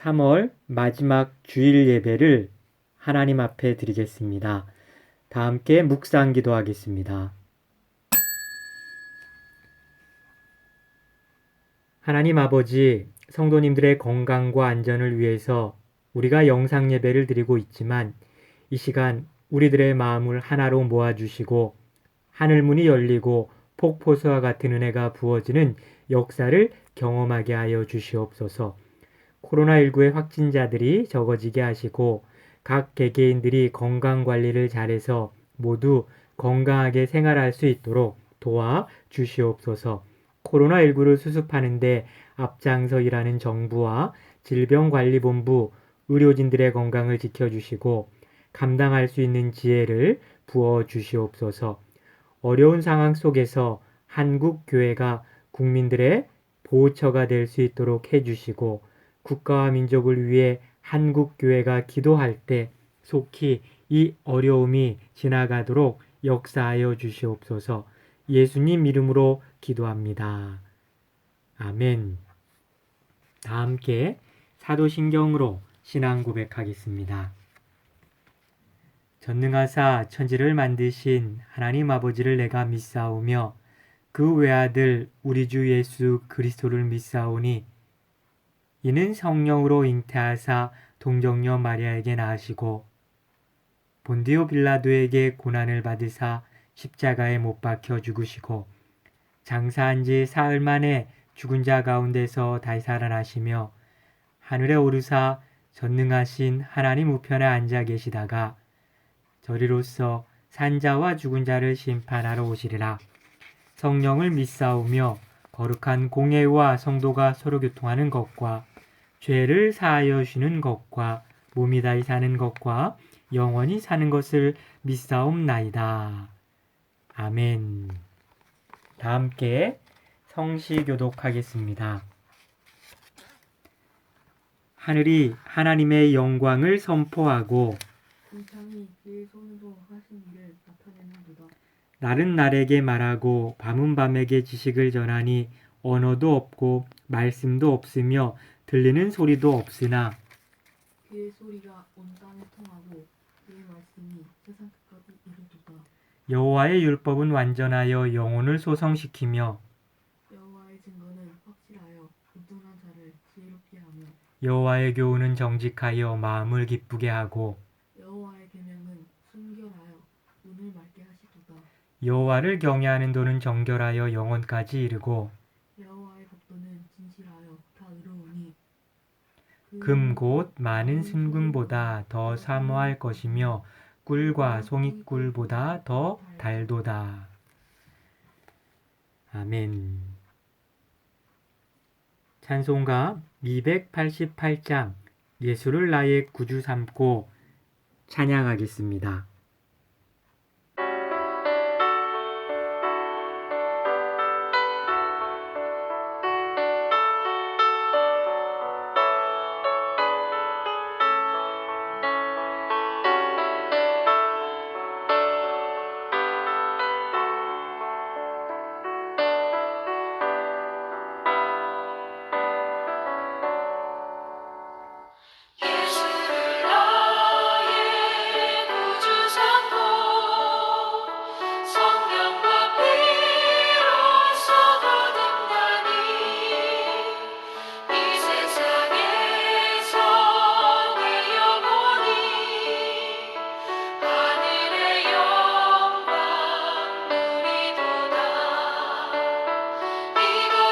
3월 마지막 주일 예배를 하나님 앞에 드리겠습니다. 다 함께 묵상 기도하겠습니다. 하나님 아버지, 성도님들의 건강과 안전을 위해서 우리가 영상 예배를 드리고 있지만 이 시간 우리들의 마음을 하나로 모아주시고 하늘문이 열리고 폭포수와 같은 은혜가 부어지는 역사를 경험하게 하여 주시옵소서. 코로나19의 확진자들이 적어지게 하시고 각 개개인들이 건강관리를 잘해서 모두 건강하게 생활할 수 있도록 도와 주시옵소서. 코로나19를 수습하는데 앞장서 일하는 정부와 질병관리본부, 의료진들의 건강을 지켜주시고 감당할 수 있는 지혜를 부어 주시옵소서. 어려운 상황 속에서 한국 교회가 국민들의 보호처가 될 수 있도록 해주시고 국가와 민족을 위해 한국 교회가 기도할 때 속히 이 어려움이 지나가도록 역사하여 주시옵소서. 예수님 이름으로 기도합니다. 아멘. 다 함께 사도신경으로 신앙 고백하겠습니다. 전능하사 천지를 만드신 하나님 아버지를 내가 믿사오며 그 외아들 우리 주 예수 그리스도를 믿사오니 이는 성령으로 잉태하사 동정녀 마리아에게 낳으시고 본디오 빌라도에게 고난을 받으사 십자가에 못 박혀 죽으시고 장사한 지 사흘 만에 죽은 자 가운데서 다시 살아나시며 하늘에 오르사 전능하신 하나님 우편에 앉아 계시다가 저리로서 산자와 죽은 자를 심판하러 오시리라. 성령을 믿사오며 거룩한 공예와 성도가 서로 교통하는 것과 죄를 사하여 주시는 것과 몸이 다히 사는 것과 영원히 사는 것을 믿사옵나이다. 아멘. 다 함께 성시교독하겠습니다. 하늘이 하나님의 영광을 선포하고 세상이 그의 손으로 하신 일을 나타내는도다. 날은 날에게 말하고 밤은 밤에게 지식을 전하니 언어도 없고 말씀도 없으며 들리는 소리도 없으나 그의 소리가 온 땅에 통하고 그의 말씀이 세상 끝까지 이르도다. 여호와의 율법은 완전하여 영혼을 소성시키며 여호와의 증거는 확실하여 불순한 자를 지혜롭게 하며 여호와의 교훈은 정직하여 마음을 기쁘게 하고 여호와의 계명은 순결하여 눈을 맑게 하시도다. 여호와를 경외하는 도는 정결하여 영혼까지 이르고 여호와의 법도는 진실하여 다 의로우니 금 곧 많은 순금보다 더 사모할 것이며 꿀과 송이꿀보다 더 달도다. 아멘. 찬송가 288장 예수를 나의 구주 삼고 찬양하겠습니다.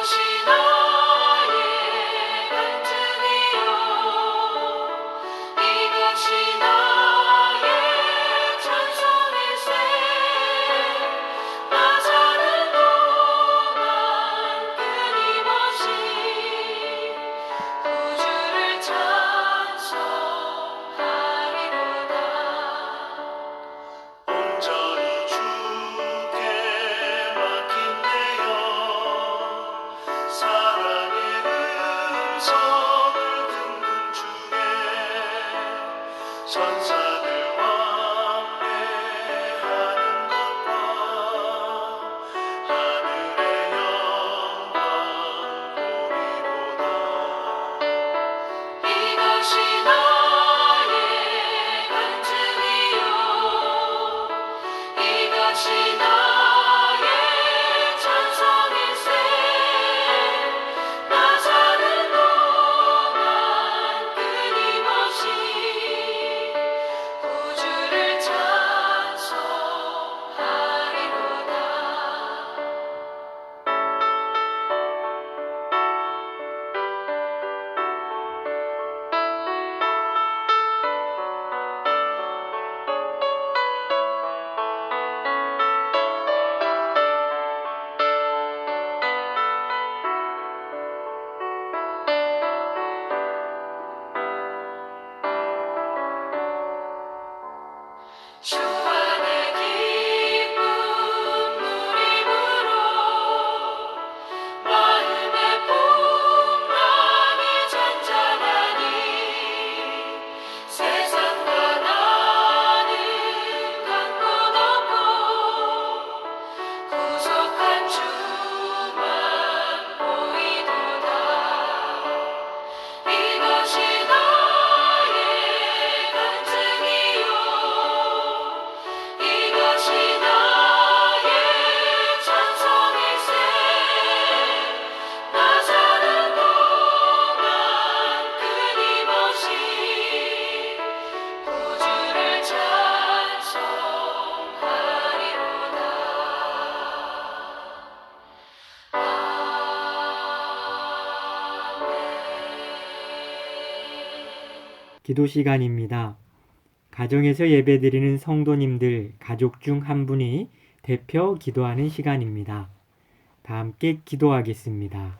이것이 기도 시간입니다. 가정에서 예배드리는 성도님들, 가족 중 한 분이 대표 기도하는 시간입니다. 다 함께 기도하겠습니다.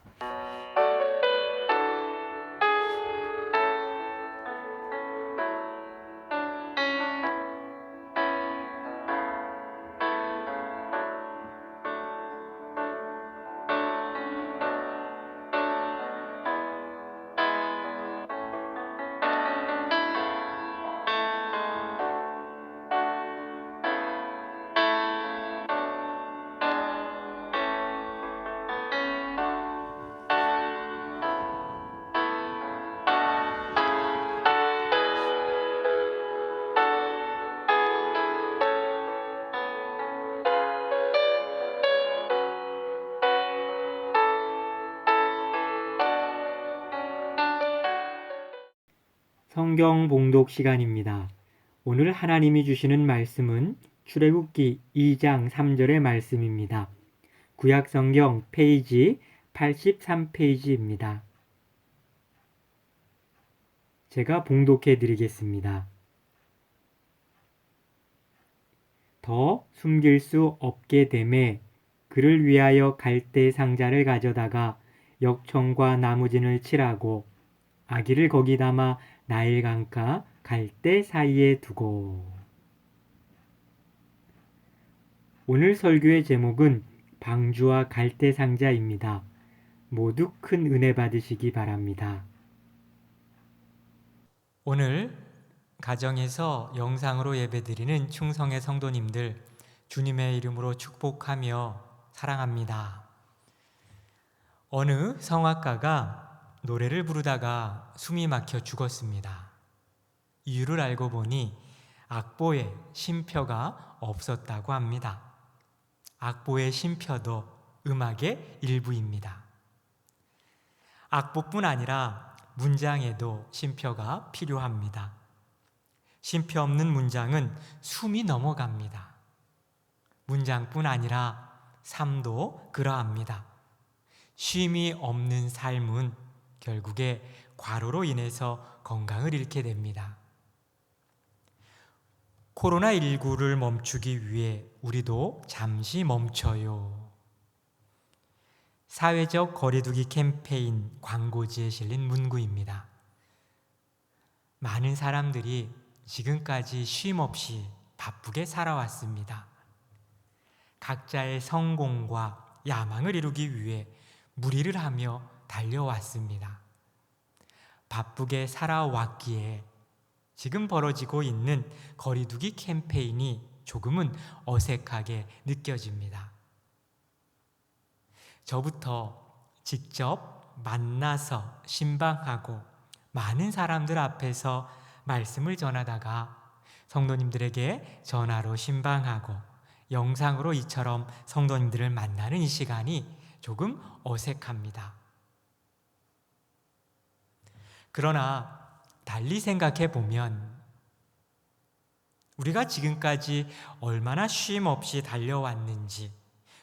성경 봉독 시간입니다. 오늘 하나님이 주시는 말씀은 출애굽기 2장 3절의 말씀입니다. 구약 성경 페이지 83페이지입니다. 제가 봉독해 드리겠습니다. 더 숨길 수 없게 되매 그를 위하여 갈대 상자를 가져다가 역청과 나무진을 칠하고 아기를 거기 담아 나일 강가 갈대 사이에 두고. 오늘 설교의 제목은 방주와 갈대 상자입니다. 모두 큰 은혜 받으시기 바랍니다. 오늘 가정에서 영상으로 예배드리는 충성의 성도님들 주님의 이름으로 축복하며 사랑합니다. 어느 성악가가 노래를 부르다가 숨이 막혀 죽었습니다. 이유를 알고 보니 악보에 쉼표가 없었다고 합니다. 악보의 쉼표도 음악의 일부입니다. 악보뿐 아니라 문장에도 쉼표가 필요합니다. 쉼표 없는 문장은 숨이 넘어갑니다. 문장뿐 아니라 삶도 그러합니다. 쉼이 없는 삶은 결국에 과로로 인해서 건강을 잃게 됩니다. 코로나19를 멈추기 위해 우리도 잠시 멈춰요. 사회적 거리두기 캠페인 광고지에 실린 문구입니다. 많은 사람들이 지금까지 쉼 없이 바쁘게 살아왔습니다. 각자의 성공과 야망을 이루기 위해 무리를 하며 달려왔습니다. 바쁘게 살아왔기에 지금 벌어지고 있는 거리두기 캠페인이 조금은 어색하게 느껴집니다. 저부터 직접 만나서 신방하고 많은 사람들 앞에서 말씀을 전하다가 성도님들에게 전화로 신방하고 영상으로 이처럼 성도님들을 만나는 이 시간이 조금 어색합니다. 그러나 달리 생각해 보면 우리가 지금까지 얼마나 쉼 없이 달려왔는지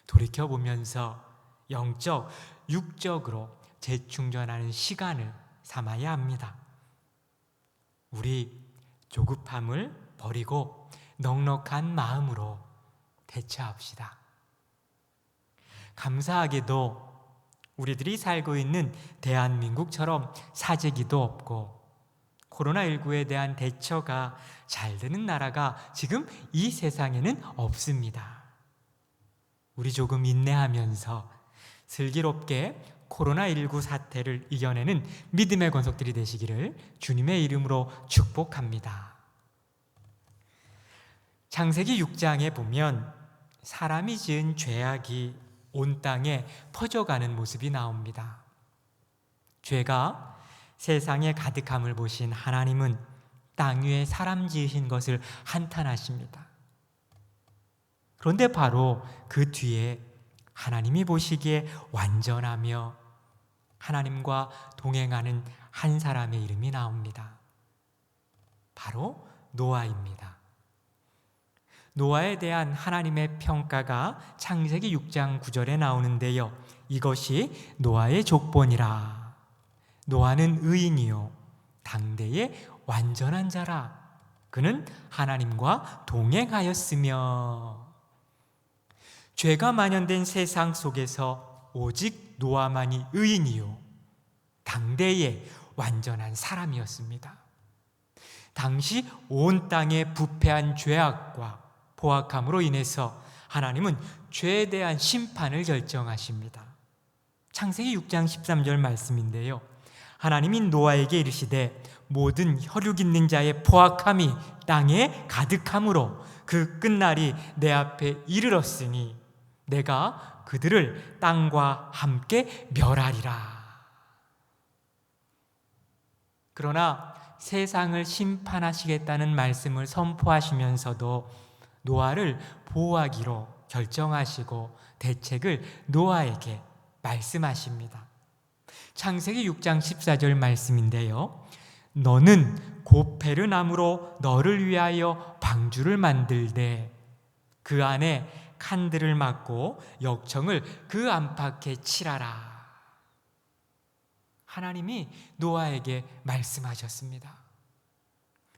돌이켜보면서 영적, 육적으로 재충전하는 시간을 삼아야 합니다. 우리 조급함을 버리고 넉넉한 마음으로 대처합시다. 감사하게도 우리들이 살고 있는 대한민국처럼 사재기도 없고 코로나19에 대한 대처가 잘 되는 나라가 지금 이 세상에는 없습니다. 우리 조금 인내하면서 슬기롭게 코로나19 사태를 이겨내는 믿음의 권속들이 되시기를 주님의 이름으로 축복합니다. 창세기 6장에 보면 사람이 지은 죄악이 온 땅에 퍼져가는 모습이 나옵니다. 죄가 세상에 가득함을 보신 하나님은 땅 위에 사람 지으신 것을 한탄하십니다. 그런데 바로 그 뒤에 하나님이 보시기에 완전하며 하나님과 동행하는 한 사람의 이름이 나옵니다. 바로 노아입니다. 노아에 대한 하나님의 평가가 창세기 6장 9절에 나오는데요. 이것이 노아의 족본이라. 노아는 의인이요 당대의 완전한 자라. 그는 하나님과 동행하였으며. 죄가 만연된 세상 속에서 오직 노아만이 의인이요 당대의 완전한 사람이었습니다. 당시 온 땅에 부패한 죄악과 포악함으로 인해서 하나님은 죄에 대한 심판을 결정하십니다. 창세기 6장 13절 말씀인데요. 하나님이 노아에게 이르시되 모든 혈육 있는 자의 포악함이 땅에 가득함으로 그 끝날이 내 앞에 이르렀으니 내가 그들을 땅과 함께 멸하리라. 그러나 세상을 심판하시겠다는 말씀을 선포하시면서도 노아를 보호하기로 결정하시고 대책을 노아에게 말씀하십니다. 창세기 6장 14절 말씀인데요. 너는 고페르 나무로 너를 위하여 방주를 만들되 그 안에 칸들을 막고 역청을 그 안팎에 칠하라. 하나님이 노아에게 말씀하셨습니다.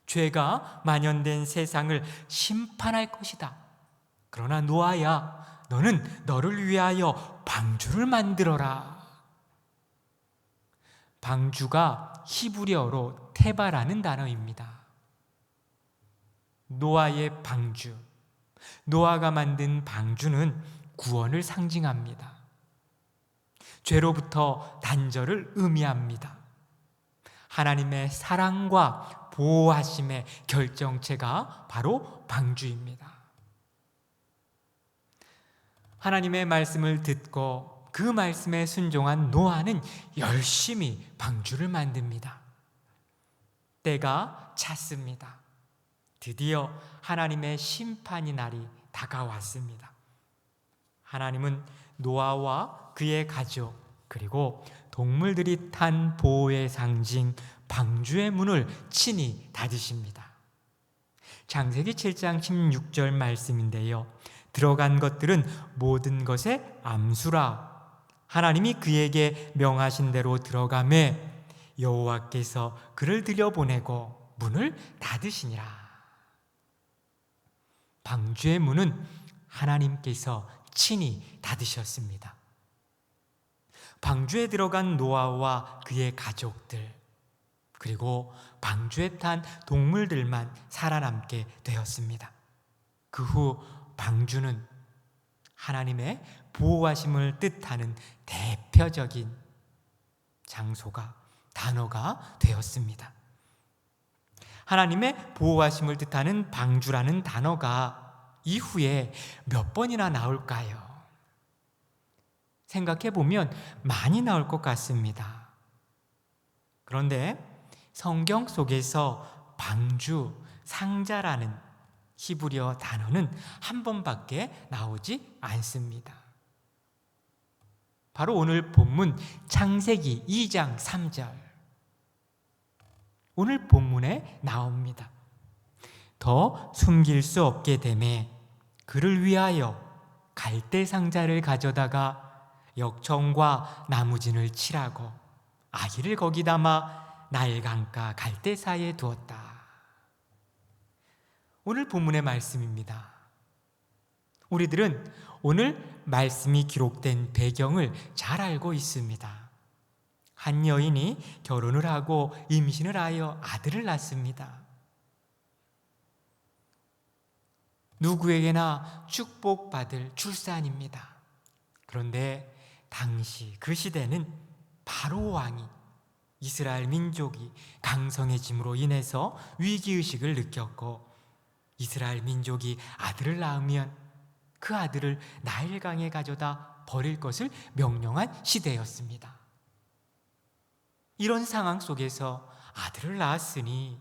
죄가 만연된 세상을 심판할 것이다. 그러나 노아야, 너는 너를 위하여 방주를 만들어라. 방주가 히브리어로 테바라는 단어입니다. 노아의 방주, 노아가 만든 방주는 구원을 상징합니다. 죄로부터 단절을 의미합니다. 하나님의 사랑과 보호하심의 결정체가 바로 방주입니다. 하나님의 말씀을 듣고 그 말씀에 순종한 노아는 열심히 방주를 만듭니다. 때가 찼습니다. 드디어 하나님의 심판의 날이 다가왔습니다. 하나님은 노아와 그의 가족 그리고 동물들이 탄 보호의 상징 방주의 문을 친히 닫으십니다. 창세기 7장 16절 말씀인데요. 들어간 것들은 모든 것의 암수라. 하나님이 그에게 명하신 대로 들어가매 여호와께서 그를 들여보내고 문을 닫으시니라. 방주의 문은 하나님께서 친히 닫으셨습니다. 방주에 들어간 노아와 그의 가족들 그리고 방주에 탄 동물들만 살아남게 되었습니다. 그 후 방주는 하나님의 보호하심을 뜻하는 대표적인 장소가 단어가 되었습니다. 하나님의 보호하심을 뜻하는 방주라는 단어가 이후에 몇 번이나 나올까요? 생각해 보면 많이 나올 것 같습니다. 그런데 성경 속에서 방주, 상자라는 히브리어 단어는 한 번밖에 나오지 않습니다. 바로 오늘 본문 창세기 2장 3절 오늘 본문에 나옵니다. 더 숨길 수 없게 되매 그를 위하여 갈대 상자를 가져다가 역청과 나무진을 칠하고 아기를 거기 담아 나일강가 갈대사이에 두었다. 오늘 본문의 말씀입니다. 우리들은 오늘 말씀이 기록된 배경을 잘 알고 있습니다. 한 여인이 결혼을 하고 임신을 하여 아들을 낳습니다. 누구에게나 축복받을 출산입니다. 그런데 당시 그 시대는 바로 왕이 이스라엘 민족이 강성해짐으로 인해서 위기의식을 느꼈고 이스라엘 민족이 아들을 낳으면 그 아들을 나일강에 가져다 버릴 것을 명령한 시대였습니다. 이런 상황 속에서 아들을 낳았으니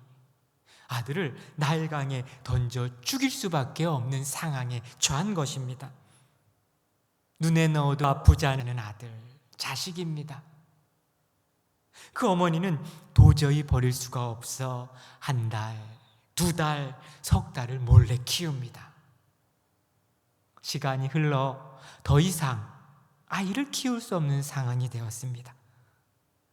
아들을 나일강에 던져 죽일 수밖에 없는 상황에 처한 것입니다. 눈에 넣어도 아프지 않은 아들, 자식입니다. 그 어머니는 도저히 버릴 수가 없어 한 달, 두 달, 석 달을 몰래 키웁니다. 시간이 흘러 더 이상 아이를 키울 수 없는 상황이 되었습니다.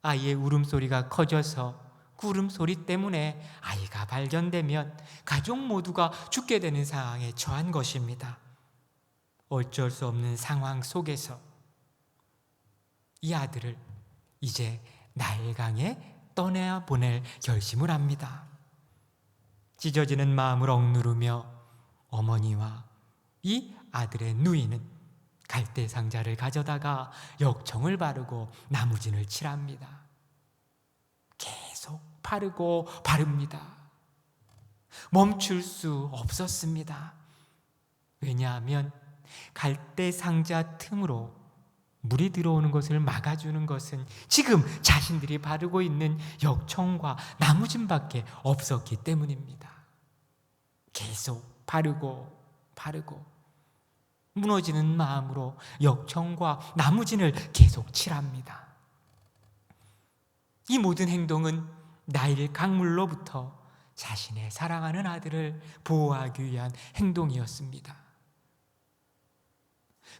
아이의 울음소리가 커져서 구름 소리 때문에 아이가 발견되면 가족 모두가 죽게 되는 상황에 처한 것입니다. 어쩔 수 없는 상황 속에서 이 아들을 이제 나일강에 떠내보낼 결심을 합니다. 찢어지는 마음을 억누르며 어머니와 이 아들의 누이는 갈대 상자를 가져다가 역청을 바르고 나무진을 칠합니다. 계속 바르고 바릅니다. 멈출 수 없었습니다. 왜냐하면 갈대 상자 틈으로 물이 들어오는 것을 막아주는 것은 지금 자신들이 바르고 있는 역청과 나무진밖에 없었기 때문입니다. 계속 바르고 무너지는 마음으로 역청과 나무진을 계속 칠합니다. 이 모든 행동은 나일 강물로부터 자신의 사랑하는 아들을 보호하기 위한 행동이었습니다.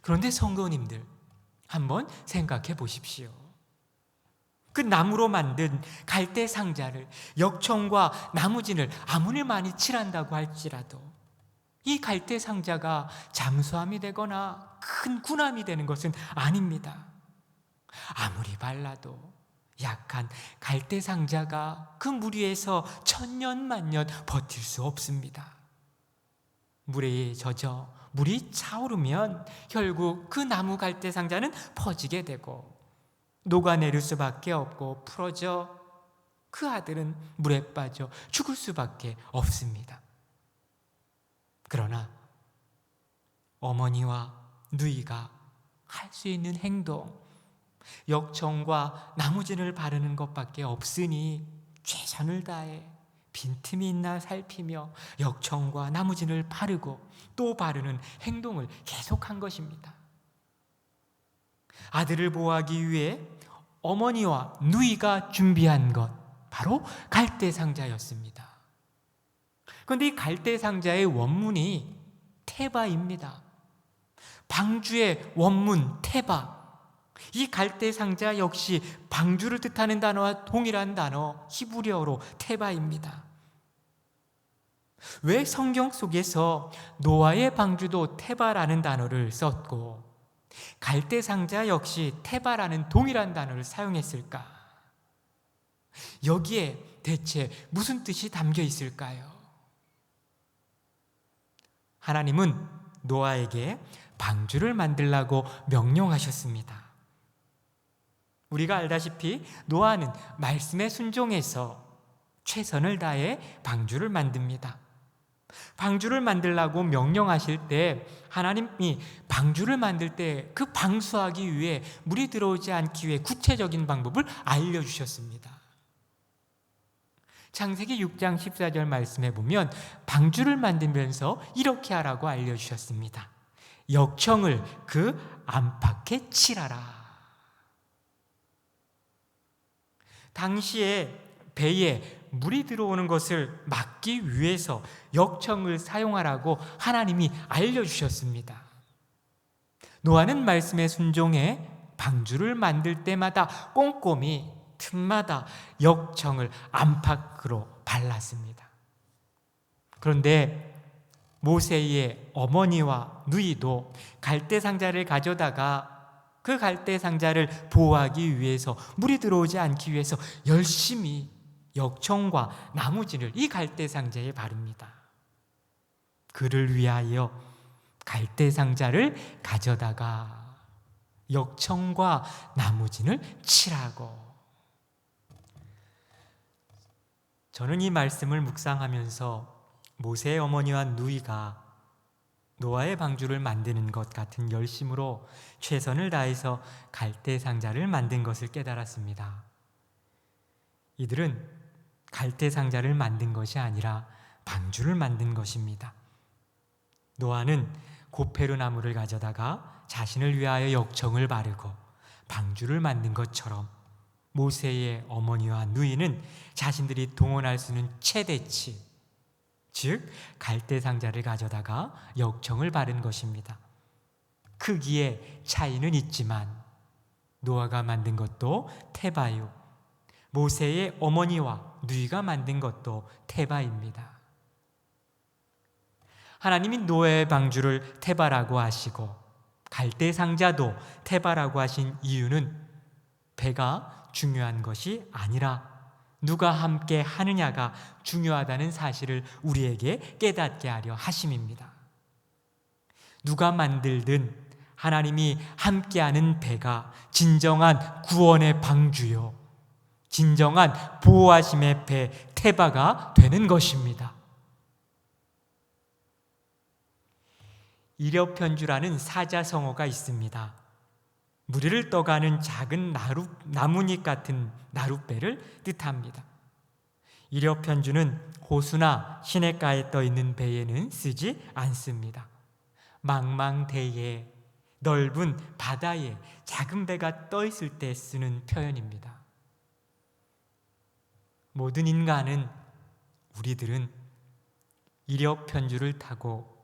그런데 성도님들, 한번 생각해 보십시오. 그 나무로 만든 갈대 상자를 역청과 나무진을 아무리 많이 칠한다고 할지라도 이 갈대 상자가 잠수함이 되거나 큰 군함이 되는 것은 아닙니다. 아무리 발라도 약한 갈대 상자가 그 물 위에서 천년만년 버틸 수 없습니다. 물에 젖어 물이 차오르면 결국 그 나무 갈대 상자는 퍼지게 되고 녹아내릴 수밖에 없고 풀어져 그 아들은 물에 빠져 죽을 수밖에 없습니다. 그러나 어머니와 누이가 할 수 있는 행동, 역청과 나무진을 바르는 것밖에 없으니 최선을 다해 빈틈이 있나 살피며 역청과 나무진을 바르고 또 바르는 행동을 계속한 것입니다. 아들을 보호하기 위해 어머니와 누이가 준비한 것, 바로 갈대 상자였습니다. 그런데 이 갈대 상자의 원문이 테바입니다. 방주의 원문 테바. 이 갈대 상자 역시 방주를 뜻하는 단어와 동일한 단어 히브리어로 테바입니다. 왜 성경 속에서 노아의 방주도 테바라는 단어를 썼고 갈대 상자 역시 테바라는 동일한 단어를 사용했을까? 여기에 대체 무슨 뜻이 담겨 있을까요? 하나님은 노아에게 방주를 만들라고 명령하셨습니다. 우리가 알다시피 노아는 말씀에 순종해서 최선을 다해 방주를 만듭니다. 방주를 만들라고 명령하실 때 하나님이 방주를 만들 때 그 방수하기 위해 물이 들어오지 않기 위해 구체적인 방법을 알려주셨습니다. 창세기 6장 14절 말씀에 보면 방주를 만들면서 이렇게 하라고 알려주셨습니다. 역청을 그 안팎에 칠하라. 당시에 배에 물이 들어오는 것을 막기 위해서 역청을 사용하라고 하나님이 알려주셨습니다. 노아는 말씀에 순종해 방주를 만들 때마다 꼼꼼히 틈마다 역청을 안팎으로 발랐습니다. 그런데 모세의 어머니와 누이도 갈대 상자를 가져다가 그 갈대 상자를 보호하기 위해서 물이 들어오지 않기 위해서 열심히 역청과 나무진을 이 갈대 상자에 바릅니다. 그를 위하여 갈대 상자를 가져다가 역청과 나무진을 칠하고. 저는 이 말씀을 묵상하면서 모세의 어머니와 누이가 노아의 방주를 만드는 것 같은 열심으로 최선을 다해서 갈대 상자를 만든 것을 깨달았습니다. 이들은 갈대 상자를 만든 것이 아니라 방주를 만든 것입니다. 노아는 고페르 나무를 가져다가 자신을 위하여 역청을 바르고 방주를 만든 것처럼 모세의 어머니와 누이는 자신들이 동원할 수 있는 최대치, 즉 갈대 상자를 가져다가 역청을 바른 것입니다. 크기의 차이는 있지만 노아가 만든 것도 테바요, 모세의 어머니와 누이가 만든 것도 테바입니다. 하나님이 노아의 방주를 테바라고 하시고 갈대 상자도 테바라고 하신 이유는 배가 중요한 것이 아니라 누가 함께 하느냐가 중요하다는 사실을 우리에게 깨닫게 하려 하심입니다. 누가 만들든 하나님이 함께하는 배가 진정한 구원의 방주요, 진정한 보호하심의 배 테바가 되는 것입니다. 이력편주라는 사자성어가 있습니다. 무리를 떠가는 작은 나뭇잎 같은 나룻배를 뜻합니다. 이력편주는 호수나 시냇가에 떠있는 배에는 쓰지 않습니다. 망망대해에, 넓은 바다에 작은 배가 떠있을 때 쓰는 표현입니다. 모든 인간은, 우리들은 이력편주를 타고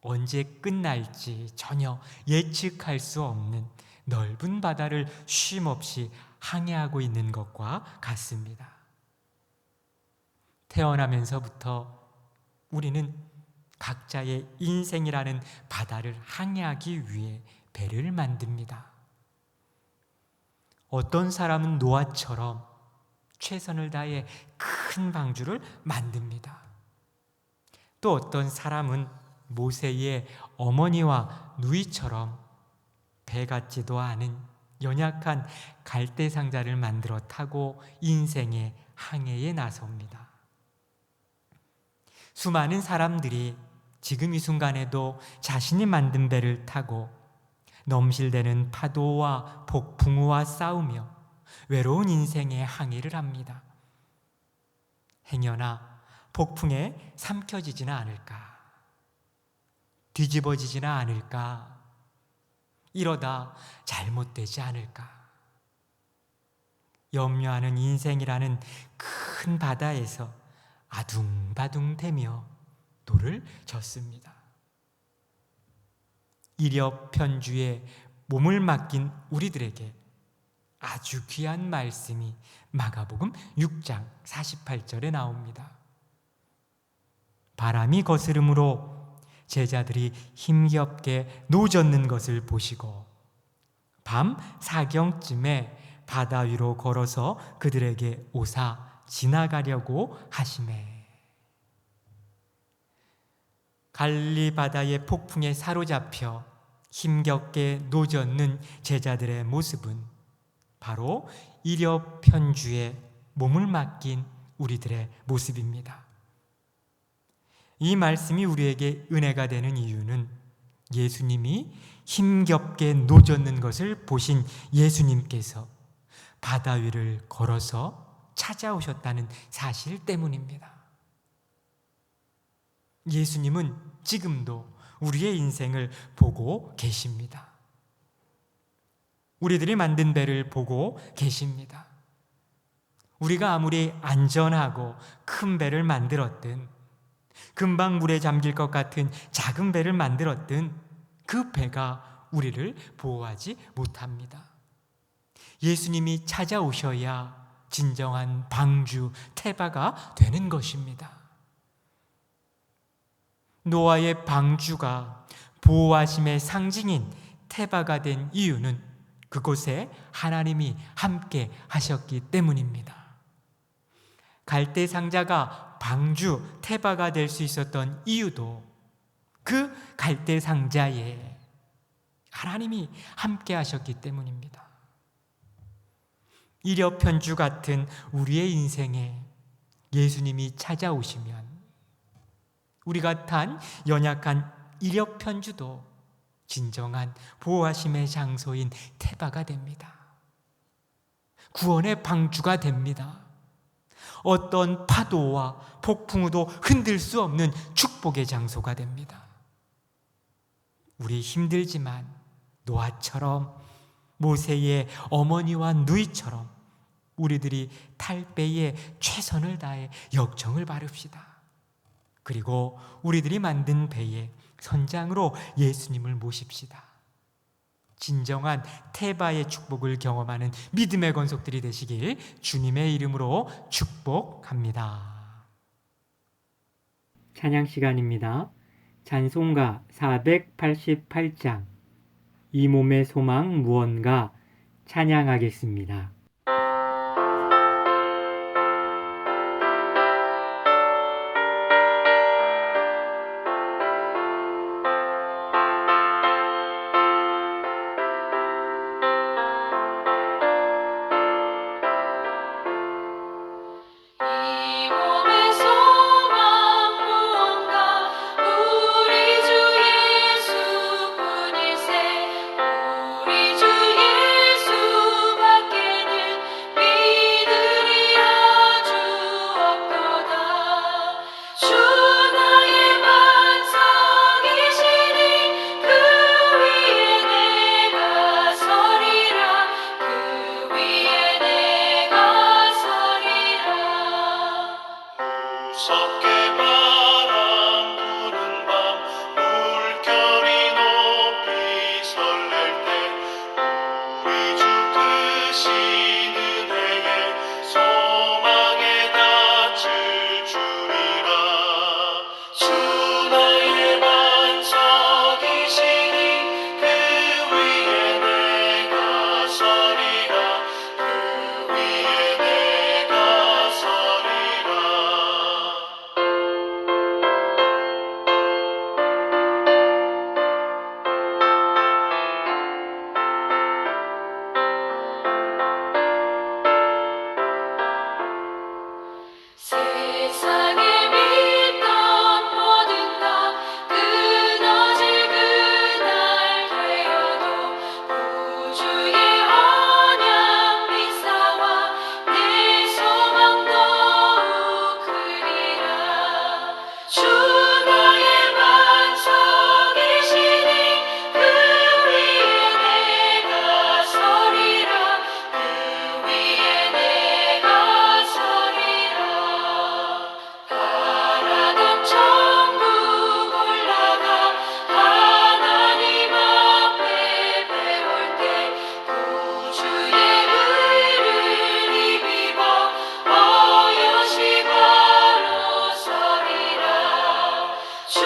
언제 끝날지 전혀 예측할 수 없는 넓은 바다를 쉼없이 항해하고 있는 것과 같습니다. 태어나면서부터 우리는 각자의 인생이라는 바다를 항해하기 위해 배를 만듭니다. 어떤 사람은 노아처럼 최선을 다해 큰 방주를 만듭니다. 또 어떤 사람은 모세의 어머니와 누이처럼 배 같지도 않은 연약한 갈대 상자를 만들어 타고 인생의 항해에 나섭니다. 수많은 사람들이 지금 이 순간에도 자신이 만든 배를 타고 넘실대는 파도와 폭풍우와 싸우며 외로운 인생의 항해를 합니다. 행여나 폭풍에 삼켜지지는 않을까? 뒤집어지지는 않을까? 이러다 잘못되지 않을까? 염려하는 인생이라는 큰 바다에서 아둥바둥대며 노를 젓습니다. 이력편주에 몸을 맡긴 우리들에게 아주 귀한 말씀이 마가복음 6장 48절에 나옵니다. 바람이 거스름으로 제자들이 힘겹게 노젓는 것을 보시고 밤 사경쯤에 바다 위로 걸어서 그들에게 오사 지나가려고 하시매. 갈릴리 바다의 폭풍에 사로잡혀 힘겹게 노젓는 제자들의 모습은 바로 이력편주에 몸을 맡긴 우리들의 모습입니다. 이 말씀이 우리에게 은혜가 되는 이유는 예수님이 힘겹게 노젓는 것을 보신 예수님께서 바다 위를 걸어서 찾아오셨다는 사실 때문입니다. 예수님은 지금도 우리의 인생을 보고 계십니다. 우리들이 만든 배를 보고 계십니다. 우리가 아무리 안전하고 큰 배를 만들었든 금방 물에 잠길 것 같은 작은 배를 만들었든 그 배가 우리를 보호하지 못합니다. 예수님이 찾아오셔야 진정한 방주, 테바가 되는 것입니다. 노아의 방주가 보호하심의 상징인 테바가 된 이유는 그곳에 하나님이 함께 하셨기 때문입니다. 갈대 상자가 방주, 테바가 될 수 있었던 이유도 그 갈대 상자에 하나님이 함께 하셨기 때문입니다. 이력편주 같은 우리의 인생에 예수님이 찾아오시면 우리가 탄 연약한 이력편주도 진정한 보호하심의 장소인 테바가 됩니다. 구원의 방주가 됩니다. 어떤 파도와 폭풍우도 흔들 수 없는 축복의 장소가 됩니다. 우리 힘들지만 노아처럼 모세의 어머니와 누이처럼 우리들이 탈 배에 최선을 다해 역정을 바릅시다. 그리고 우리들이 만든 배에 선장으로 예수님을 모십시다. 진정한 테바의 축복을 경험하는 믿음의 권속들이 되시길 주님의 이름으로 축복합니다. 찬양 시간입니다. 찬송가 488장 이 몸의 소망 무언가 찬양하겠습니다. 이 몸의 소망 무언가 우리 주 예수뿐일세 우리 주 예수밖에는 믿으리 아주 없도다 주 나의 반석이시니 그 위에 내가 서리라 그 위에 내가 서리라 무섭게 바람 부는 밤 물결이 높이 설렐 때 우리 주 크신 은혜에 소망에 닿을 줄이라 주 나의 반석이시니 그 위에 내가 서리라 그 위에 내가 서리라 세상에 믿던 모든 것 끊어질 그날 되어도 구주의 언약 미사와 내 소망 더욱 크리라 주 나의 반석이시니 그 위에 내가 서리라 그 위에 내가 서리라 바라던 천국 올라가 하나님 앞에 배울 때 구주의 의를 입어 어여시 바로 서리라 주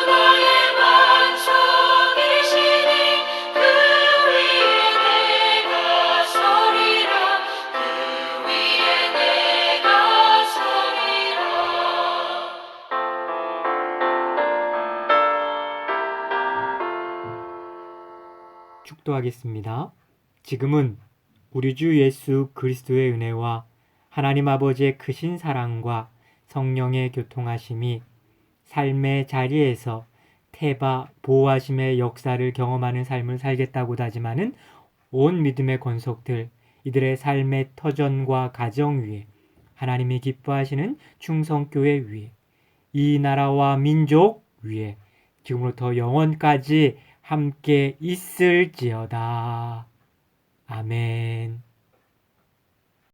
나의 반석이시니 그 위에 내가 서리라 그 위에 내가 서리라 축도하겠습니다. 지금은 우리 주 예수 그리스도의 은혜와 하나님 아버지의 크신 사랑과 성령의 교통하심이 삶의 자리에서 태바 보호하심의 역사를 경험하는 삶을 살겠다고 다짐하는 온 믿음의 권속들, 이들의 삶의 터전과 가정 위에 하나님이 기뻐하시는 충성교회 위에 이 나라와 민족 위에 지금부터 영원까지 함께 있을지어다. 아멘.